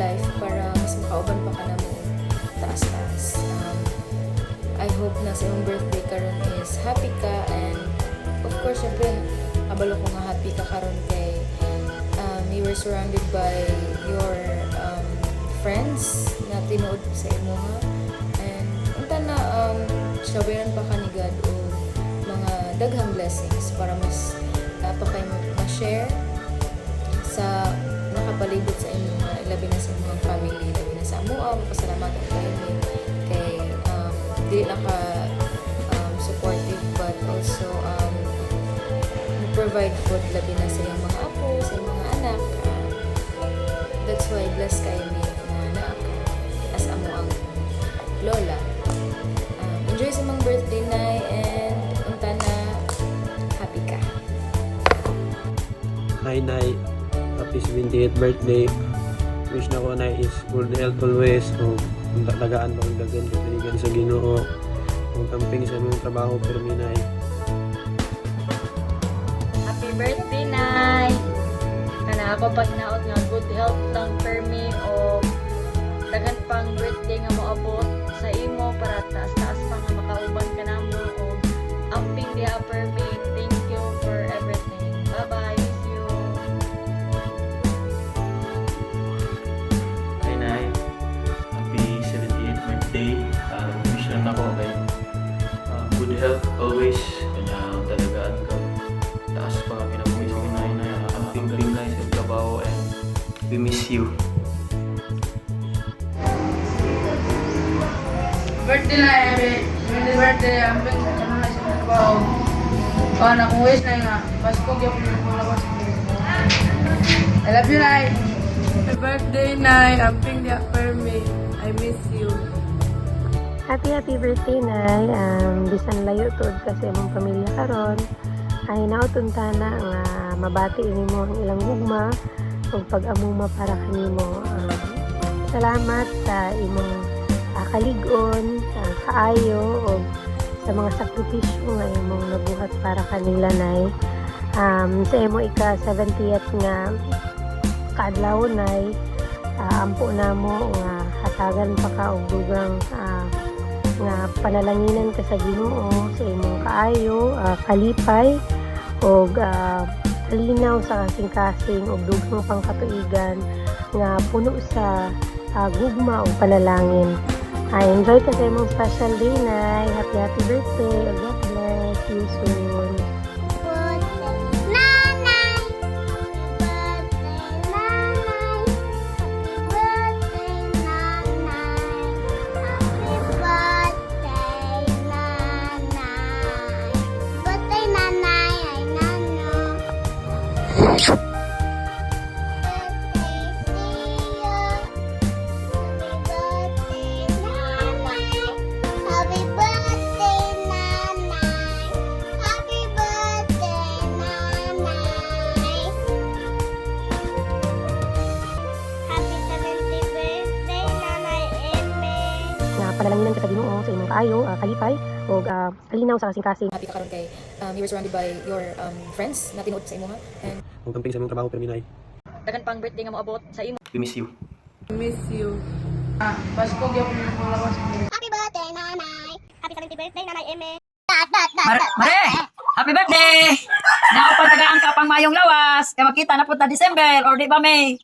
life para mas makauban pa ka na mo taas-taas. I hope na sa iyong birthday karon is happy ka, and of course syempre kabalo ko nga happy ka karon kay you were surrounded by your friends na tinuod sa imo ha, and unta na shawaran pa ka ni God o mga daghang blessings para mas pa kayo ma-share sa nakapaligid sa inyo mga labi na sa mga family, labi na sa amo. Pasalamatan kayo kay di lang ka supportive but also provide food labi na sa iyong mga apo, sa iyong mga anak. That's why blessed kayo na anak as amo ang lola. Enjoy sa mga birthday na, and unta na happy ka. Hi Nay, happy 78th birthday. Wish na ko Nay is good health always. O kung tagaan mo ang dagan kataligan sa Ginoo. Kung tamping sa mong trabaho pero Nay. Happy birthday, Nay! Kana ako pag naot nga good health lang per me o dagan pang birthday nga moabot sa imo para taas-taas pa nga makauban ka na mo o amping diha per me. Thank you for everything. Bye-bye. Miss you. Hi Nay, happy 78th birthday. Wish lang ako kay good health always. Kanya talagaan ka. Taas pa kami na buhay. Sige Nay, amping Nay sa trabaho, and we miss you. Birthday na birthday, ang pwede ka na sa trabaho. Na kung wish na nga, Pasko yung labas. I love you, Nay. Happy birthday, Nay. Amping di per me. I miss you. Happy birthday, Nay. Bisan layo tuod kasi mong pamilya karon. Ay nautunta na nga mabati nimo ang ilang gugma ug pag-amuma para kanimo. Salamat sa imong kalig-on, kaayo o sa mga sakripisyo nga imong nabuhat para kanila, Nay. Sa imo ika 70th nga kaadlaw, Nay, ampo namo nga hatagan pa ka og dugang nga panalanginan ka sa Ginoo sa imong kaayo, kalipay og kalinaw sa kasing-kasing og dugang pangkatuigan nga puno sa gugma o panalangin. Enjoy ka sa imong special day, Nay. Happy birthday. God bless you soon. Panalanginan ka sa Ginoo sa imong kaayo, kalipay o kalinaw sa kasing-kasing. Happy ka karon kay you were surrounded by your friends na tinuod sa imo ha, and Kung tamping sa mong trabaho pero Nay. Dagan pang birthday nga moabot sa imo. We miss you. I miss you. Pasko yung labas. Happy birthday, Nanay! Happy 70th birthday, Nanay Eme! Mare! Happy birthday! Naupatagaan ka pang mayong lawas. Kaya makita na punta December or di ba May?